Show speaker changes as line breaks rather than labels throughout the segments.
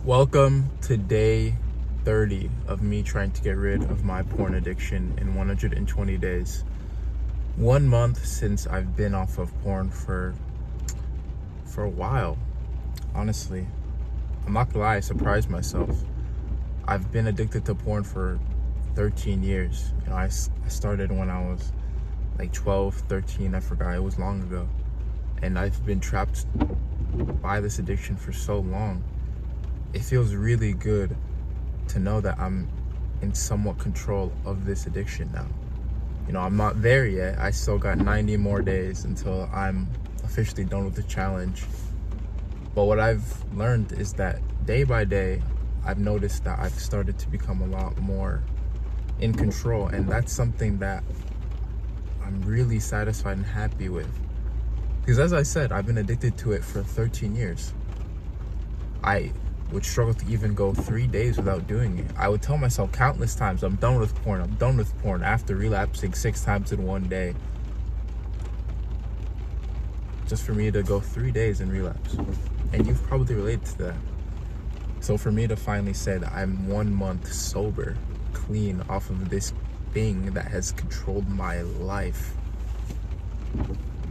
Welcome to day 30 of me trying to get rid of my porn addiction in 120 days. 1 month since I've been off of porn for a while. Honestly, I'm not gonna lie, I surprised myself. I've been addicted to porn for 13 years. I started when I was like 12, 13, I forgot, it was long ago. And I've been trapped by this addiction for so long. It feels really good to know that I'm in somewhat control of this addiction now. I'm not there yet. I still got 90 more days until I'm officially done with the challenge. But what I've learned is that day by day, I've noticed that I've started to become a lot more in control. And that's something that I'm really satisfied and happy with. Because as I said, I've been addicted to it for 13 years. I would struggle to even go 3 days without doing it. I would tell myself countless times, I'm done with porn, after relapsing 6 times in one day. Just for me to go 3 days and relapse. And you've probably related to that. So for me to finally say that I'm 1 month sober, clean off of this thing that has controlled my life,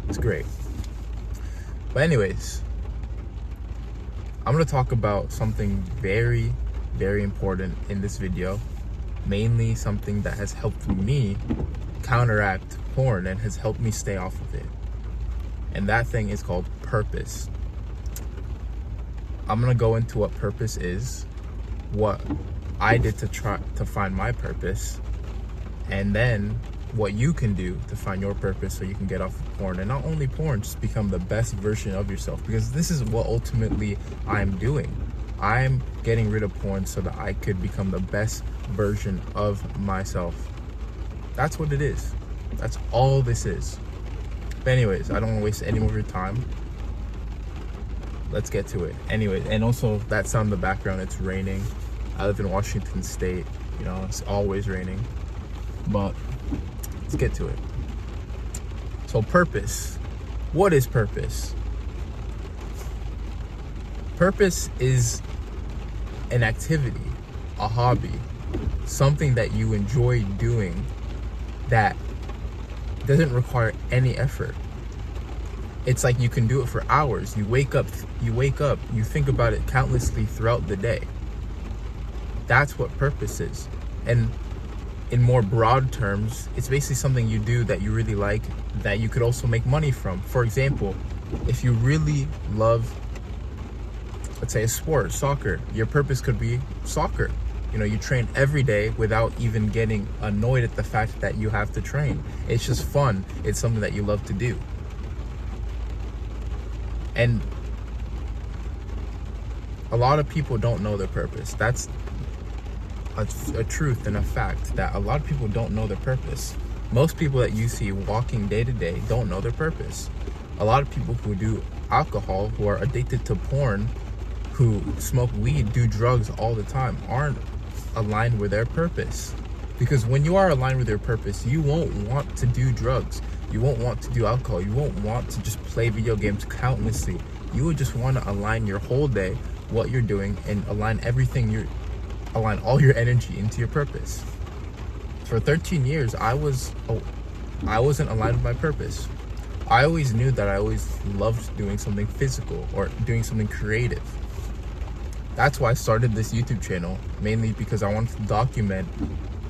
it's great. But anyways, I'm going to talk about something very, very important in this video. Mainly something that has helped me counteract porn and has helped me stay off of it. And that thing is called purpose. I'm going to go into what purpose is, what I did to try to find my purpose, and then what you can do to find your purpose so you can get off of porn. And not only porn, just become the best version of yourself, because this is what ultimately I'm doing. I'm getting rid of porn so that I could become the best version of myself. That's what it is. That's all this is. But anyways, I don't want to waste any more of your time. Let's get to it. Anyway, and also that sound in the background, it's raining. I live in Washington State. It's always raining. But let's get to it. So purpose. What is purpose? Purpose is an activity, a hobby, something that you enjoy doing that doesn't require any effort. It's like you can do it for hours. You wake up, you think about it countlessly throughout the day. That's what purpose is. And in more broad terms, it's basically something you do that you really like, that you could also make money from. For example, if you really love, let's say, a sport, soccer, your purpose could be soccer. You train every day without even getting annoyed at the fact that you have to train. It's just fun. It's something that you love to do. And a lot of people don't know their purpose. That's a truth and a fact, that a lot of people don't know their purpose. Most people that you see walking day to day don't know their purpose. A lot of people who do alcohol, who are addicted to porn, who smoke weed, do drugs all the time, aren't aligned with their purpose. Because when you are aligned with your purpose, you won't want to do drugs. You won't want to do alcohol. You won't want to just play video games countlessly. You would just want to align your whole day, what you're doing, and align all your energy into your purpose. For 13 years, I wasn't aligned with my purpose. I always knew that I always loved doing something physical or doing something creative. That's why I started this YouTube channel, mainly because I wanted to document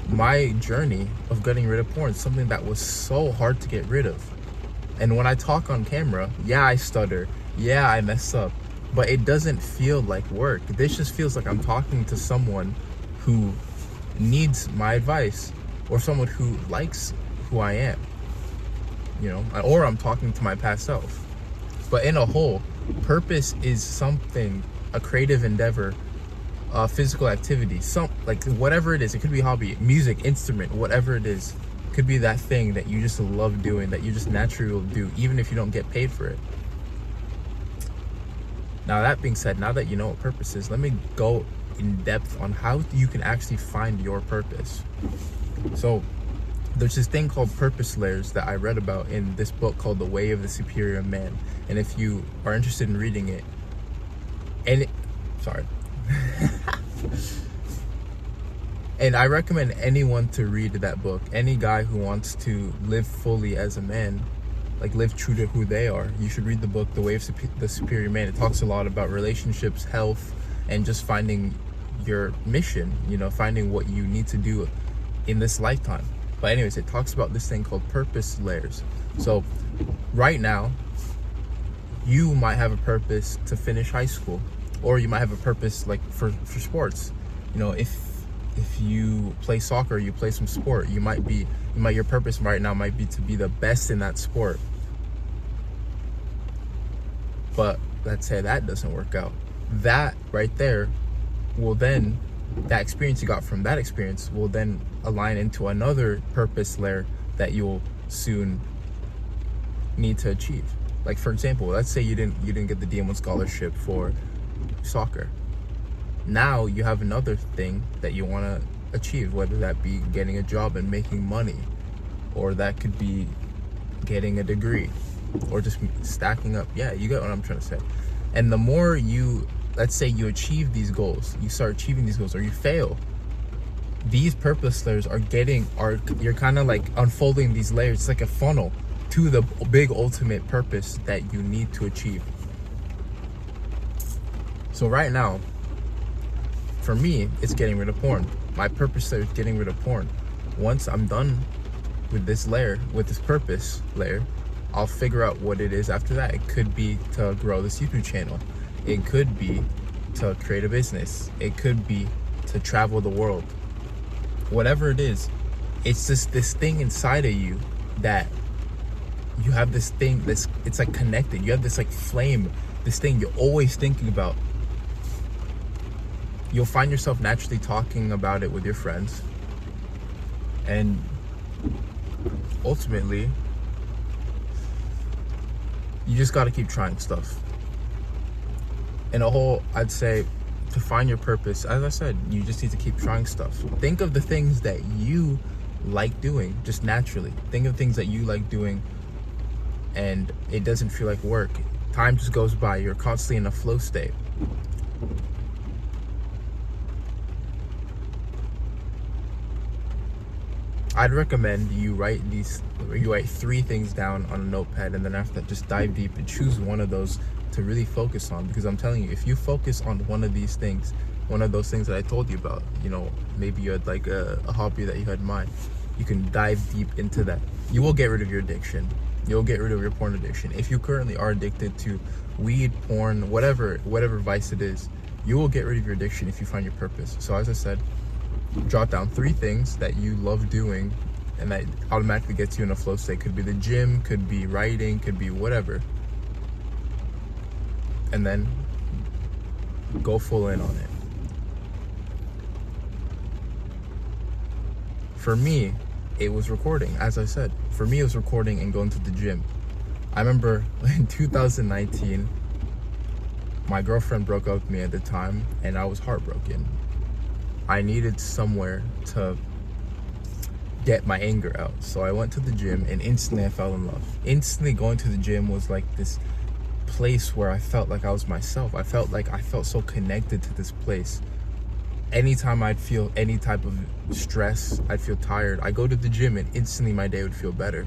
my journey of getting rid of porn, something that was so hard to get rid of. And when I talk on camera, yeah, I stutter, yeah, I mess up, but it doesn't feel like work. This just feels like I'm talking to someone who needs my advice, or someone who likes who I am, or I'm talking to my past self. But in a whole, purpose is something, a creative endeavor, a physical activity, like whatever it is. It could be a hobby, music, instrument, whatever it is. It could be that thing that you just love doing, that you just naturally will do, even if you don't get paid for it. Now, that being said, now that you know what purpose is, let me go in depth on how you can actually find your purpose. So there's this thing called purpose layers that I read about in this book called The Way of the Superior Man. And if you are interested in reading it, sorry, And I recommend anyone to read that book. Any guy who wants to live fully as a man, like live true to who they are, you should read the book The Way of the Superior Man. It talks a lot about relationships, health, and just finding your mission, finding what you need to do in this lifetime. But anyways, it talks about this thing called purpose layers. So right now, you might have a purpose to finish high school, or you might have a purpose like for sports. If you play soccer, you play some sport, your purpose right now might be to be the best in that sport. But let's say that doesn't work out. That right there will then, that experience you got from that experience will then align into another purpose layer that you'll soon need to achieve. Like, for example, let's say you didn't get the DM1 scholarship for soccer. Now you have another thing that you want to achieve, whether that be getting a job and making money, or that could be getting a degree, or just stacking up. Yeah, you get what I'm trying to say. And the more let's say you achieve these goals, you start achieving these goals, or you fail, these purpose layers you're kind of like unfolding these layers. It's like a funnel to the big ultimate purpose that you need to achieve. So right now, for me, it's getting rid of porn. My purpose layer is getting rid of porn. Once I'm done with this layer, with this purpose layer, I'll figure out what it is after that. It could be to grow this YouTube channel. It could be to create a business. It could be to travel the world. Whatever it is, it's just this thing inside of you that you have this thing it's like connected. You have this like flame, this thing you're always thinking about. You'll find yourself naturally talking about it with your friends. And ultimately, you just got to keep trying stuff. In a whole, I'd say, to find your purpose, as I said, you just need to keep trying stuff. Think of the things that you like doing just naturally. Think of things that you like doing and it doesn't feel like work. Time just goes by. You're constantly in a flow state. I'd recommend you write 3 things down on a notepad, and then after that, just dive deep and choose one of those to really focus on. Because I'm telling you, if you focus on one of these things, one of those things that I told you about, maybe you had like a hobby that you had in mind, you can dive deep into that. You will get rid of your addiction. You'll get rid of your porn addiction. If you currently are addicted to weed, porn, whatever vice it is, you will get rid of your addiction if you find your purpose. So as I said, jot down 3 things that you love doing and that automatically gets you in a flow state. Could be the gym, could be writing, could be whatever. And then go full in on it. For me, it was recording. As I said, for me, it was recording and going to the gym. I remember in 2019, my girlfriend broke up with me at the time, and I was heartbroken. I needed somewhere to get my anger out. So I went to the gym, and instantly I fell in love. Instantly going to the gym was like this place where I felt like I was myself. I felt so connected to this place. Anytime I'd feel any type of stress, I'd feel tired, I go to the gym and instantly my day would feel better.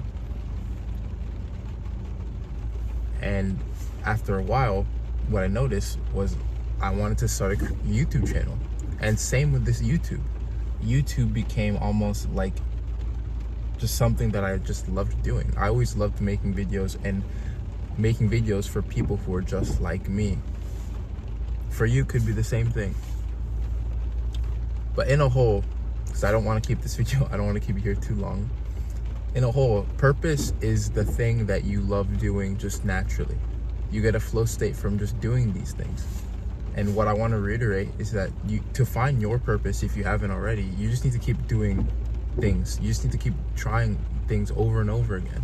And after a while, what I noticed was I wanted to start a YouTube channel. And same with this YouTube. YouTube became almost like just something that I just loved doing. I always loved making videos and making videos for people who are just like me. For you, could be the same thing. But in a whole, because I don't want to keep this video, I don't want to keep it here too long. In a whole, purpose is the thing that you love doing just naturally. You get a flow state from just doing these things. And what I want to reiterate is that to find your purpose, if you haven't already, you just need to keep doing things. You just need to keep trying things over and over again.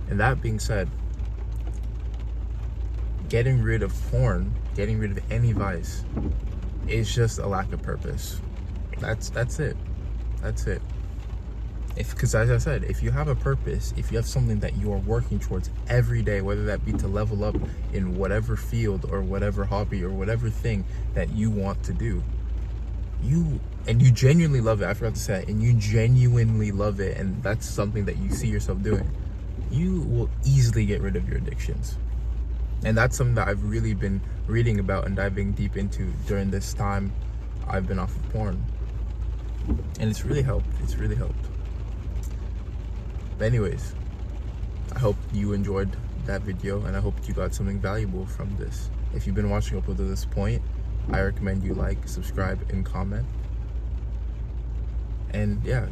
And that being said, getting rid of porn, getting rid of any vice, is just a lack of purpose. That's it. That's it. Because as I said, if you have a purpose, if you have something that you are working towards every day, whether that be to level up in whatever field or whatever hobby or whatever thing that you want to do, you genuinely love it, I forgot to say that, and you genuinely love it, and that's something that you see yourself doing, you will easily get rid of your addictions. And that's something that I've really been reading about and diving deep into during this time I've been off of porn. And it's really helped. It's really helped. But anyways, I hope you enjoyed that video, and I hope you got something valuable from this. If you've been watching up to this point, I recommend you like, subscribe, and comment. And yeah,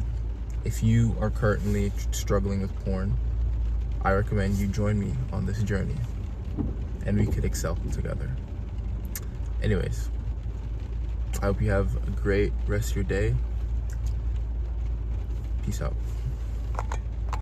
if you are currently struggling with porn, I recommend you join me on this journey, and we could excel together. Anyways, I hope you have a great rest of your day. Peace out.